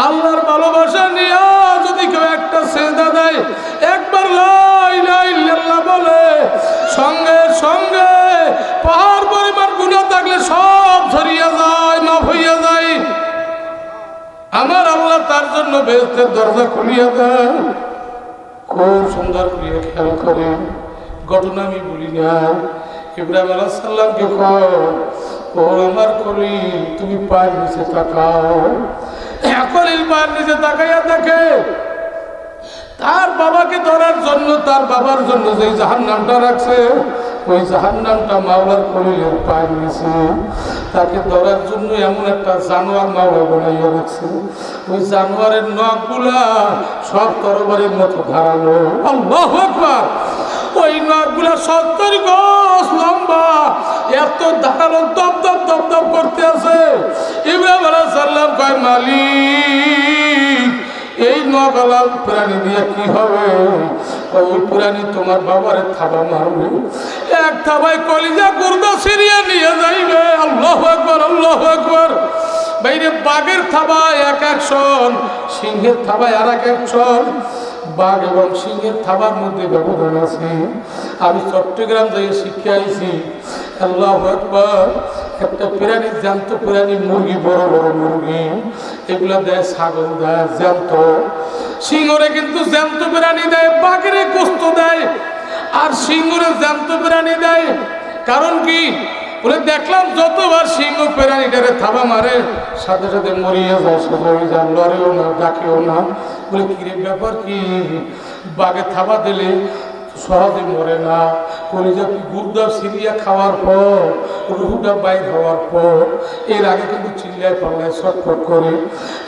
আল্লাহর ভালোবাসা নিয়ে যদি কেউ একটা সেজদা দেয়, একবার লা ইলাহা ইল্লাল্লাহ বলে, সঙ্গে সঙ্গে পাহাড় পরিমাণ গুনাহ থাকলে সব ঝরিয়ে যায়, মাফ হইয়া যায়। আমার আল্লাহ তার জন্য বেহেশতের দরজা খুলিয়া দেয়। খুব সুন্দর করে খেয়াল করে, ঘটনা আমি বলি না। ইব্রাহিম আলাইহিস সালামকে কয়, ও আমার খলিল, তুমি পায়ের নিচে তাকাও। খলিল পায়ের নিচে তাকাইয়া দেখে তার বাবাকে ধরার জন্য, তার বাবার জন্য যে জাহান্নামটা রাখছে, ওই জাহান্নামটা মাওলার খলিলের পায়ের নিচে। তাকে ধরার জন্য এমন একটা জানোয়ার মাওলা বানাইয়া রাখছে। ওই জানোয়ারের নখগুলা সব তরবারির মতো ধারালো। আল্লাহু আকবার! ওই নখগুলা 70 গজ লম্বা, এত ধারালো, দপ দপ দপ দপ করতে আছে। ইব্রাহিম আলাইহিস সালাম কয়, মালিক, এই নগলা প্রাণী দিয়ে কি হবে? ওই প্রাণী তোমার বাবারে থাবা মারবে, এক থাবায় কলিজা গুর্দা ছিঁড়িয়ে নিয়ে যাইবে। আল্লাহু আকবার, আল্লাহু আকবার! বাইরে বাঘের থাবায় এক একশন, সিংহের থাবায় আর এক একশন। বাঘ এবং সিংহের থাবার মধ্যে ব্যবধান আছে। আমি চট্টগ্রাম থেকে শিখে আইছি। আল্লাহু আকবার! একটা প্রাণী, জ্যান্ত প্রাণী, মুরগি, বড় বড় মুরগি, এগুলা দেয়, ছাগল দেয় জ্যান্ত। সিংহরে কিন্তু জ্যান্ত প্রাণী দেয়, বাঘেরে গোস্ত দেয়, আর সিংহরে জ্যান্ত প্রাণী দেয়। কারণ কি বলে দেখলাম, যতবার সিংহ প্রাণীটারে থাবা মারে সাথে সাথে মরিয়া যায়, সবাই যায়, লড়েও না, ডাকেও না। বলে কিরে ব্যাপার কি? বাঘে থাবা দিলে সহজে মরে না, কলিজা গুর্দা সিরিয়া খাওয়ার পর, রুহুটা বাইর হওয়ার পর, এর আগে কিন্তু চিল্লায় পাল্লায় ছটফট করে।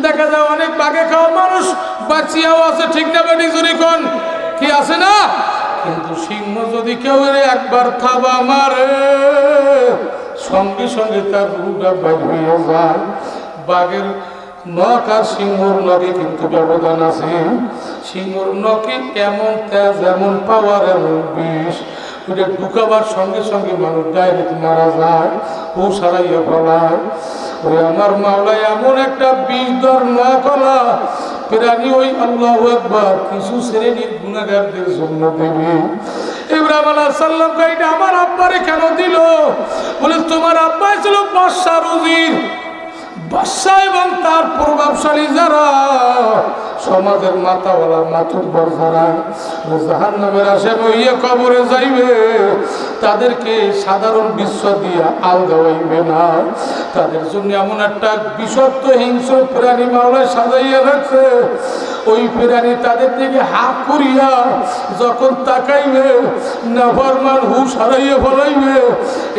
দেখা যায় অনেক বাঘে খাওয়া মানুষ বাঁচিয়াও আছে, ঠিক না বেটি জুরিকন? কি আছে না? কিন্তু সিংহ যদি কেউ একবার থাবা মারে, সঙ্গে সঙ্গে তার রুহুটা বাইর হয়ে যায়। বাঘের নখ আর সিংহর নখে কিন্তু ব্যবধান আছে। সিংহর নখে এমন তেজ, এমন পাওয়ার, এমন বিষ, ওইটা ঢুকাবার সঙ্গে সঙ্গে মানুষ ডাইরেক্ট মারা যায়, ও সারাইয়া ফেলায়। ওই আমার মাওলায় এমন একটা বিষধর নখলা প্রাণী, ওই আল্লাহু আকবার, কিছু শ্রেণীর গুনাহগারদের জন্য দেবে। ইব্রাহিম আলাইহিস সালাম কয়, এটা আমার আব্বারে কেন দিল? বলে তোমার আব্বাই ছিল বাদশার উজির। বাদশা এবং তার প্রভাবশালী যারা, সমাজের মাথাওয়ালা, মাতুব্বর যারা জাহান্নামের আশে বইয়ে কবরে যাইবে, তাদেরকে সাধারণ বিশ্ব দিয়া আল দেওয়াইবে না। তাদের জন্য এমন একটা বিষাক্ত হিংস্র প্রাণী মাওলায় সাজাইয়া রাখছে। ওই প্রাণী তাদের দিকে হাত করিয়া যখন তাকাইবে, নাফরমান হুশ হারাইয়া ফলাইবে।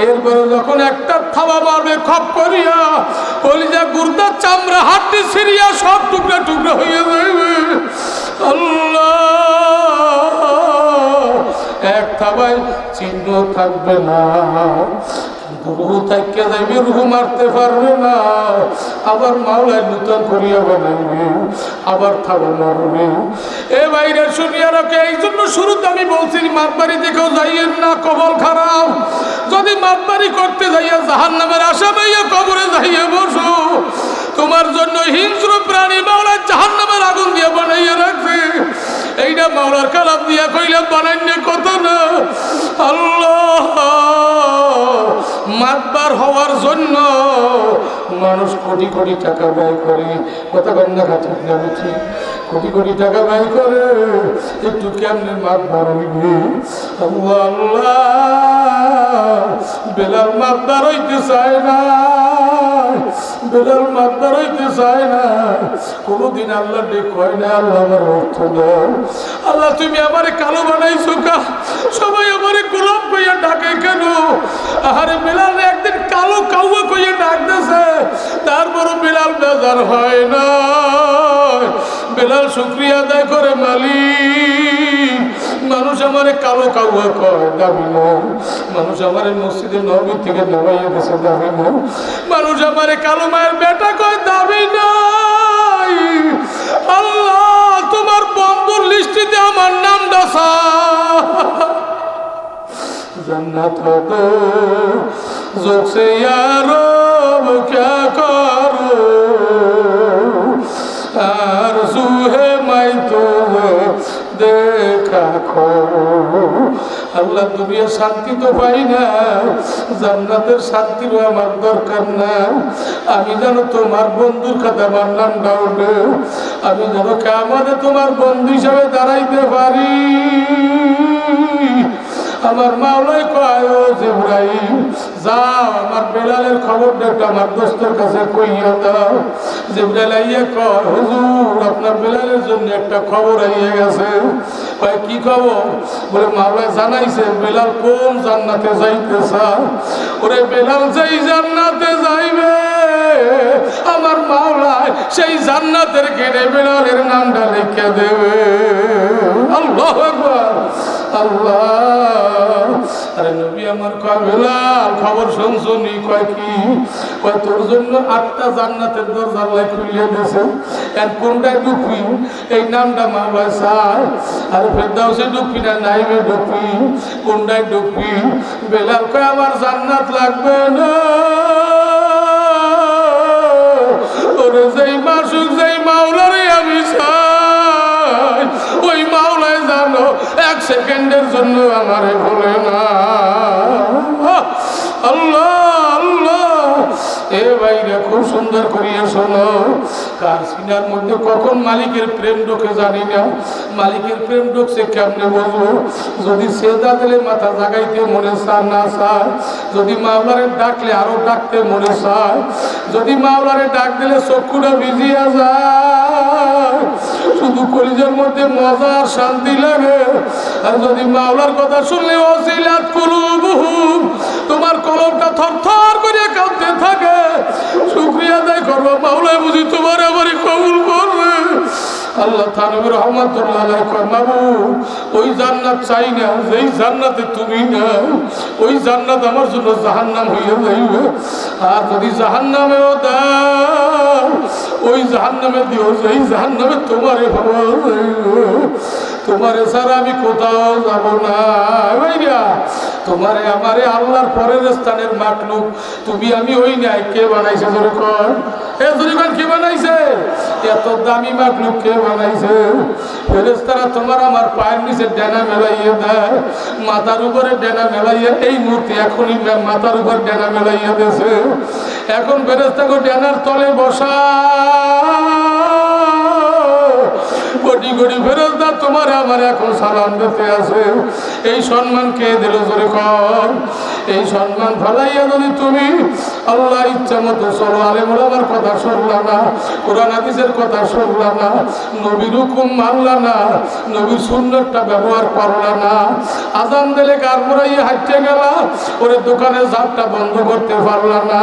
এরপরে যখন একটা থাবা মারবে খপ করিয়া, কলিজা গুর্দা চামড়া হাড্ডি ছিঁড়িয়া সব টুকরা টুকরা হইয়া যাইবে। আল্লাহ! এক থাবায় চিহ্ন থাকবে না, রুহু থাইকে যাইবে, রুহু মারতে পারবে না। আবার মাওলায় নূতন করিয়া বানাইবে, আবার থাবা মারবে। এ বাইরে শুনিয়া রাখে, এই জন্য শুরুতে আমি বলছি, মাতবাড়ি দেখেও যাইয়েন না, কবল খারাপ। যদি মাতবাড়ি করতে যাইয়া জাহান্নামের আশা পাইয়া কবরে যাইয়া বসো, তোমার জন্য হিংস্র প্রাণী মাওলায় জাহান্নামের আগুন দিয়ে বানাইয়া রাখবে। এইটা মাওলার কালাম দিয়া কইলাম, বানাইলে কত না। আল্লাহ! মাতবার হওয়ার জন্য মানুষ কোটি কোটি টাকা ব্যয় করে, কথা কন্যা খাচ্ছে, কোটি কোটি টাকা ব্যয় করে, একটু কেমনে মাতবার হইবে? আল্লাহ আল্লাহ! বেলাল মাতবার হইতে চায় না, বেলাল মাতবার হইতে চায় না। কোনোদিন আল্লাহ ডেক হয় না, আল্লাহ আমার অর্থ দাও। আল্লাহ তুমি আমারে কালো বানাইছো কা? সবাই আমারে গোলাপ কইয়া ডাকে কেন? আরে বেলাল একদিন কালো কাউয়া কইয়া ডাকতেছে, তারপরও বেলাল বেজার হয় না। বেলাল শুকরিয়া আদায় করে, মালিক, মানুষ আমারে কালো কাউয়া কয়, দাবি নয়। মানুষ আমারে মসজিদে নবী থেকে নামাইয়া গেছে, দাবি নয়। মানুষ আমারে কালো মায়ের বেটা কয়, দাবি নাই। আল্লাহ, তোমার বন্ধুর লিস্টিতে আমার নাম দাসা। जन्नत हो दो ज़ौक़ से यारो क्या करो রাখো। আল্লাহ দুনিয়া শান্তি তো পাই না, জান্নাতের শান্তিরও আমার দরকার না। আমি যেন তোমার বন্ধুর খাতে আমার নামটা ওঠে, আমি যেন কিয়ামতে তোমার বন্ধু হিসাবে দাঁড়াইতে পারি। আমার মাওলাই কয়, ও জিবরাইল যাও আমার বেলালের খবরটা একটু আমার দোস্তের কাছে কইয়া দাও। জিবরাইল আইয়া কয়, হুজুর আপনার বেলালের জন্য একটা খবর আইয়া গেছে। কয় কি খবর? বলে মাওলাই জানাইছে বেলাল কোন জান্নাতে যাইতে চায়। ওরে বেলাল যেই জান্নাতে যাইবে আমার মাওলাই সেই জান্নাতের গেটে বেলালের নামটা লিখে দেবে। আল্লাহু আকবার, আল্লাহ। আরে নবী আমার কয় বেলাল খবর শুনছনি? কয় কি? কয় তোর জন্য 8টা জান্নাতের দরজা আল্লাহ খুলে দিয়েছে, এর কোনটায় ঢুকবি এই নামটা মাওলা চায়। আর ফেরদাউসে ঢুকবি না নাইমে ঢুকবি, কোনটায় ঢুকবি? বেলাল কয় আমার জান্নাত লাগবে না। ওরে যেই মাসুক যেই মাওলারে আমি চাই ওই মাওলায় জানো 1 সেকেন্ডের জন্য আমারে বলে না। আল্লাহ আল্লাহ। এ ভাইরা খুব সুন্দর করিয়া শোনো, কার সিনার মধ্যে কখন মালিকের প্রেম ঢোকে জানি না। মালিকের প্রেম ঢুকছে কেমনে বুঝবো? যদি সেজদা দিলে মাথা জাগাইতে মনে চায় না চায়, যদি মাওলারে ডাকলে আরো ডাকতে মনে চায়, যদি মাওলারে ডাক দিলে চক্ষুটা ভিজিয়া যায়, শুধু কলিজার মধ্যে মজা আর শান্তি লাগে। আর যদি মাওলার কথা শুনলে ওসিলাত কুলুবুহুম, তোমার কলবটা থরথর করে কাঁপতে থাকে। শুকরিয়া আদায় করবো, মাওলা বুঝি তোমার আমারই কবুল করবে। আল্লাহ থানবী রহমাতুল্লাহ আলাইহি কয়, মাবুদ ওই জান্নাত চাই না যেই জান্নাতে তুমি না, ওই জান্নাত আমার জন্য জাহান্নাম হইয়া যাইবে। আর যদি জাহান্নামেও দাও ওই জাহান্নামে দিও যেই জাহান্নামে তোমারে পাওয়া যাইবে। তোমারে ছাড়া আমি কোথাও যাব না। ভাইরা তোমারে আমারে আল্লাহর পরের স্থানের মাখলুক, তুমি আমি ওই নাই। কে বানাইছে জোরে কর? এ জোরে কর, কে বানাইছে? এত দামি মাখলুক কে বানাইছে? ফেরেশতারা তোমার আমার পায়ের নিচে ডানা মেলাইয়া দেয়, মাথার উপরে ডানা মেলাইয়া, এই মুহূর্তে এখনই মাথার উপর ডানা মেলাইয়া দিয়েছে। এখন ফেরেশতাকে ডানার তলে বসা কোটি কোটি ফেরেশতা তোমার আমার এখন সালাম দিতে আছে। এই সম্মান কে দিল জোরে কর? এই সম্মান ফলাইয়া যদি তুমি আল্লাহ ইচ্ছা মতো চলো, আলেম ওলামার কথা শুনলা না, কোরআন হাদিসের কথা শুনলা না, নবীর হুকুম মানলা না, নবীর সুন্নাতটা ব্যবহার করলা না, আজান দিলে গার মোড়াইয়া হাঁটতে গেলা, ওরে দোকানের ঝাপটা বন্ধ করতে পারলা না।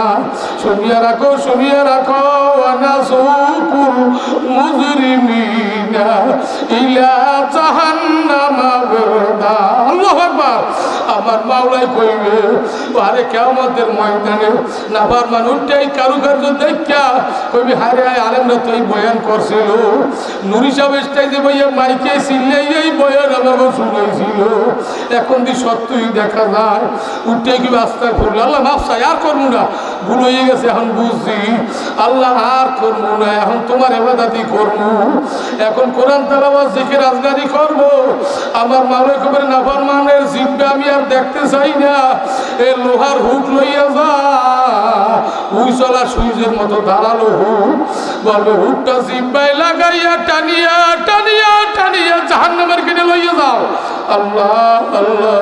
শুনিয়া রাখো, শুনিয়া রাখো, ওয়ানাসুকুল মুজরিমিনা ইলা জাহান্নামা বিরদা। আল্লাহু আকবার। আমার মাওলাই কইবে, আরে কিয়ামতের ময়দানে নাফরমান উঠেই কারুকার্য দেখা কইবে, হায় হায় আলেমরা তো এই বয়ান করছিল, নুরি সাহেব স্টেজে বইয়া মাইকে চিল্লাই এই বয়ান আমাকে শুনাইছিল, এখন দি সত্যই দেখা যায়। উঠে কি আস্তায় করলো, আল্লাহ মাফ চাই, আর করবো না, ভুল হয়ে গেছে, এখন বুঝছি, আল্লাহ আর করবো না, এখন তোমার ইবাদতই করবো, এখন কোরআন তেলাওয়াত জিকির আজগারি করবো। আমার মাওলাই কবে নাফরমানের জিব্বে আমি আর দেখতে চাই না। এ লোহার হুক লইয়া যা, উই চলা সুইজের মতো দাঁড়ালো হুক, বলবে হুকটা জিব্বায় লাগাইয়া টানিয়া টানিয়া টানিয়া জাহান্নামের কিনে লইয়া যাও। আল্লাহ আল্লাহ।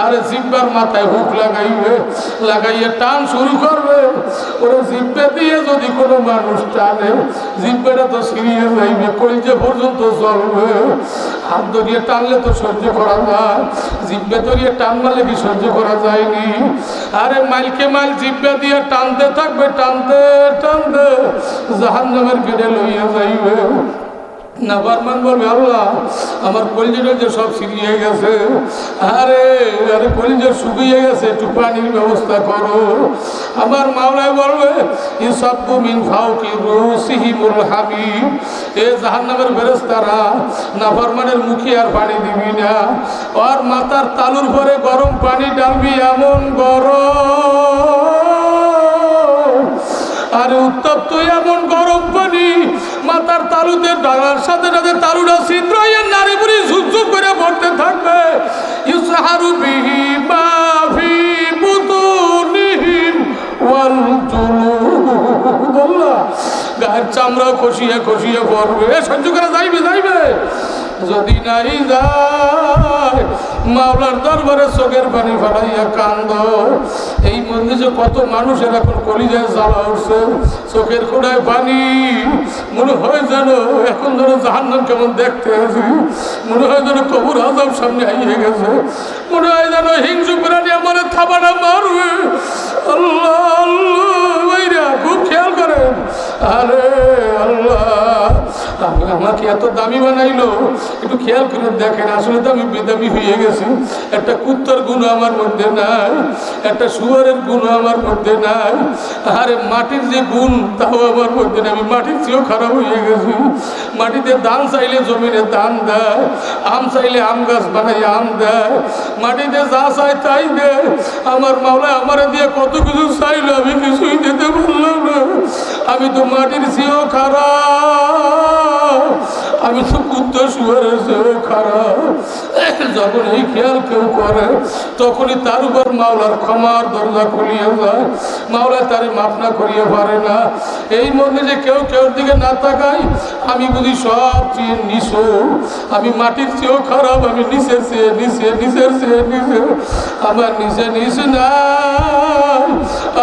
আর জিব্বার মাথায় হুক লাগাইবে, লাগাইয়া টান শুরু করবে। ওরা জিব্বে দিয়ে যদি কোনো মানুষ টানে, জিব্বেটা তো সিরিয়ে যাইবে, কলিজা পর্যন্ত চলবে। হাত ধরিয়ে টানলে তো সহ্য করা যায়, জিব্বে ধরিয়ে টান মারলে কি সহ্য করা যায়নি? আরে মাইলকে মাইল জিব্বে দিয়ে টানতে থাকবে, টানতে টানতে জাহান্নামের গেটে লইয়া যাইবে। নাফরমান বলবে, আল্লাহ আমার কলিজাটা যে সব ছিড়িয়ে গেছে, আরে আরে কলিজা শুকিয়ে গেছে, একটু পানির ব্যবস্থা করো। আমার মাওলাই বলবে, ইসাব্বু মিন ফাওকি রুসিহিমুল হামিম। এ জাহান্নামের ফেরেশতারা নাফরমানের মুখে আর পানি দিবি না, আর মাথার তালুর পরে গরম পানি ডালবি, এমন গরম আর উত্তপ্ত এমন গরম পানি মাথার তালুতে ডালার সাথে সাথে তালুটা ছিদ্র হয়ে নারী বুড়ি ঝুকঝুক করে পড়তে থাকবে। ইউসাহারু বিহি মা ফি বুতুনিহিম ওয়াল জুলুদ। আল্লাহ, গায়ের চামড়া খসিয়ে খসিয়ে পড়বে, সহ্য করা যাইবে যাইবে? যদি নাই যায় মাওলার দরবারে চোখের পানি ফেলাইয়া কান্দ। এই মধ্যে যে কত মানুষের এখন কলিজায় জ্বালা উঠছে, চোখের কোড়ায় পানি, মনে হয় যেন এখন যেন জাহান্নাম কেমন দেখতে আছি, মনে হয় যেন কবর আযাব সামনে আইয়ে গেছে, মনে হয় যেন হিংসু প্রাণী আমার থাবাটা মারবে। আল্লাহ আল্লাহ, খুব খেয়াল করেন। আরে আল্লাহ, আমাকে এত দামি বানাইলো, একটু খেয়াল করে দেখেন, আসলে তো আমি বেদামি হয়ে গেছি। একটা কুত্তার গুণ আমার মধ্যে নাই, একটা শুয়ারের গুণ আমার মধ্যে নাই, আরে মাটির যে গুণ তাও আমার মধ্যে নেই। আমি মাটির চেয়েও খারাপ হয়ে গেছি। মাটিতে ধান চাইলে জমিনে ধান দেয়, আম চাইলে আম গাছ বানাই আম দেয়, মাটিতে যা চাই তাই দেয়। আমার মাওলা আমার দিয়ে কত কিছু চাইলো, আমি কিছুই দিতে পারলাম না। আমি তো মাটির চেয়েও খারাপ, আমি তো কুত্তা শুয়ারের চেয়েও খারাপ। যখন এই খেয়াল কেউ করে তখনই তার উপর মাওলার ক্ষমার দরজা খুলিয়ে যায়, মাওলা তারে মাফ না করিয়ে পারে না। এই মধ্যে যে কেউ কেউর দিকে না তাকাই, আমি বুঝি সব চেয়ে নিচু, আমি মাটির চেয়েও খারাপ, আমি নিচের চেয়ে নিচে, নিচের চেয়ে নিচে, আমার নিচে নিচে নাই,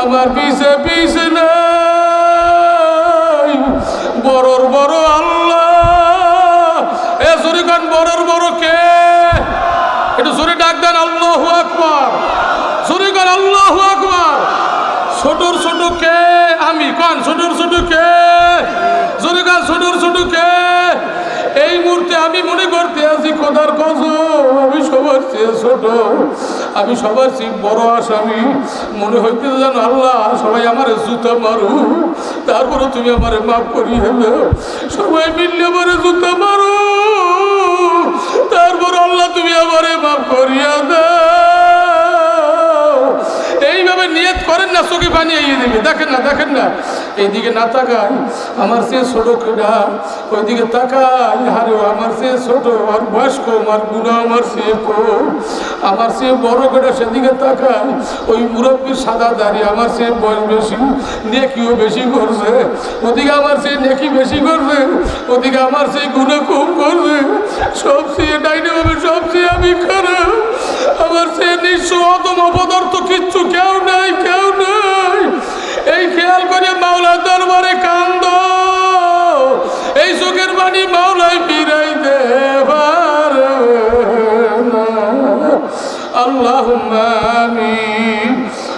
আমার পিছে পিছে নাই। বড়র বড় আল্লাহ, এ জোরে গান, বড়র বড় কে? একটু জোরে ডাক দেন, আল্লাহু আকবার। জোরে গান, আল্লাহু আকবার। ছোটর ছোট কে? আমি কান, ছোটর ছোট কে? জোরে গান, ছোটর ছোট কে? এই মুহূর্তে আমি মনে করতে আছি খোদার কসম, আমি সবার চেয়ে ছোট, আমি সবার চেয়ে বড় আসামি। মনে হইতে জানো আল্লাহ, সবাই আমার জুতা মারু, তারপরে তুমি আমারে মাফ করিয়ে দাও। সবাই মিললে আমারে জুতা মারো, তারপর আল্লাহ তুমি আমারে মাফ করিয়া দাও। এইভাবে নিয়ত করেন না, চোখে পানি আইয়ে দেবে। দেখেন না, দেখেন না, এইদিকে না তাকাই, আমার চেয়ে ছোট কেডা, ওইদিকে তাকাই, হারে আমার চেয়ে ছোট, আর বয়স কম, আর গুণা আমার চেয়ে কম, আমার চেয়ে বড় কেডা, সেদিকে তাকাই, ওই মুরব্বীর সাদা দাড়ি, আমার চেয়ে বয়স বেশি, নেকিও বেশি করছে, ওদিকে আমার চেয়ে নেকি বেশি করছে, ওদিকে আমার চেয়ে গুণা কম করছে, সব চেয়ে ডাইনে হবে, সব চেয়ে আমি খারাপ, আমার চেয়ে নিঃস্ব অদম অপদার্থ কিচ্ছু কেউ নাই, কেউ নাই। এই খেয়াল করে মাওলার দরবারে কান্দ, এই চোখের বাণী মাওলাই ফিরাইতে পারবে না। আল্লাহুম্মা আমিন।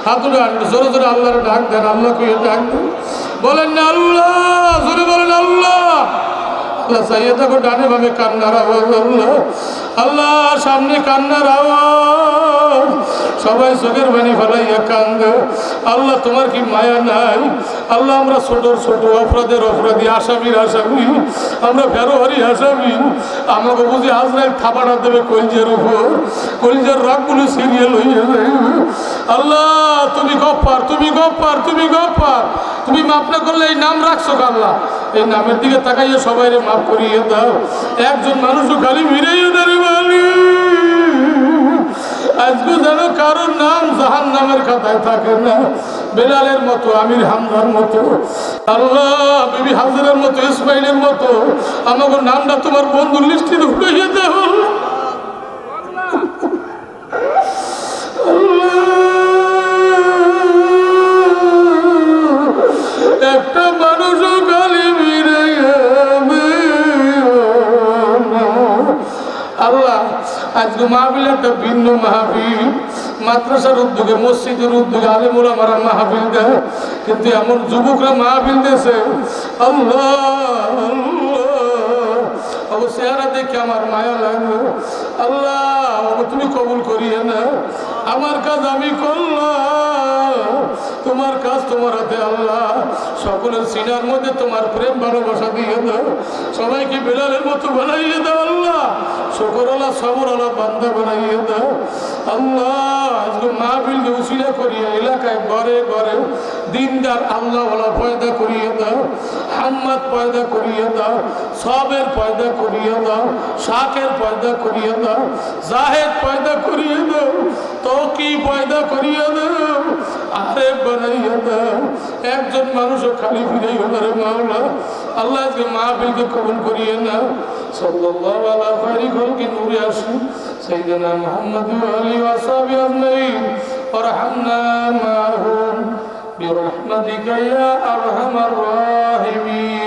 হাত উঠান, জোরে জোরে আল্লাহর ডাক দেন, আল্লাহকে ডাক দেন, বলেন না আল্লাহ, জোরে বলেন আল্লাহ। আল্লাহ চাইয়ে থাকো, ডানে ভাবে কান্নার আওয়াজ, আল্লাহ আল্লাহ সামনে কান্নার আওয়াজ, সবাই চোখের পানি ফেলাইয়া কান্দে। আল্লাহ তোমার কি মায়া নাই? আল্লাহ আমরা ছোট ছোট অপরাধের অপরাধী, আসামির আসামি, আমরা ফেরোহারি আসামি, আমাকে বুঝি আজরাইল থাবাটা দেবে কলিজার উপর, কলিজার রগগুলো সিরিয়াল হইয়া যাবে। আল্লাহ তুমি গফফার, তুমি গফফার, তুমি গফফার, তুমি মাফ না করলে এই নাম রাখছো আল্লাহ, এই নামের দিকে তাকাইয়া সবাই মাফ করিয়ে দাও। একজন মানুষও খালি মিরাইও না রে বালি, আজকে যেন কারোর নাম জাহান নামের খাতায় থাকে না। বেলালের মতো, আমির হামদার মতো, আল্লাহ বিবি হাজারের মতো, ইসমাইলের মতো আমাকে নামটা তোমার বন্ধুর লিস্টে ঢুকাইয়ে দাও। একটা মানুষও গালি মিরাইয়া আল্লাহ। আজকে মাহফিল একটা ভিন্ন মাহফিল, মাদ্রাসার উদ্যোগে, মসজিদের উদ্যোগে আলেমুল আমারা মাহফিল দেয়, কিন্তু এমন যুবকরা মাহফিল দিয়েছে, আল্লাহ আল্লাহ, চেহারা দেখে আমার মায়া লাগলো। আল্লাহ তুমি কবুল করিয়ে না, আমার কাজ আমি করলাম, তোমার কাজ তোমার হাতে। আল্লাহ সকলের সিনার মধ্যে তোমার প্রেম ভালোবাসা দিয়ে দাও, সবাইকে বেলালের মতো বানাইয়ে দাও। আল্লাহ শুকর আল্লাহ, সবর আল্লাহ বান্দা বানাইয়ে দাও। আল্লাহ আজকে মাহফিলকে উসিলা করিয়া এলাকায় ঘরে ঘরে দিনদার আল্লাহ ওয়ালা পয়দা করিয়ে দাও, হাম্মদ পয়দা করিয়ে দাও, সবের পয়দা করিয়ে দাও, শাকের পয়দা করিয়ে দাও, জাহেদ পয়দা করিয়ে দাও, তৌকি পয়দা করিয়ে দাও, আরেফ বানাইয়া দাও। একজন মানুষও খালি ফিরেই হলো রে মাওলা। আল্লাহ আজকে মাহফিলকে কবুল করিয়ে নাও। সাল্লাল্লাহু আলা খায়রি খালকি নূরে আসি সাইয়্যিদিনা মুহাম্মদ ওয়া আলিহি ওয়া সাহবিহি আজমাইন ওয়ারহামনা মা'হুম বিরহমাতিকা ইয়া আরহামার রাহিমিন।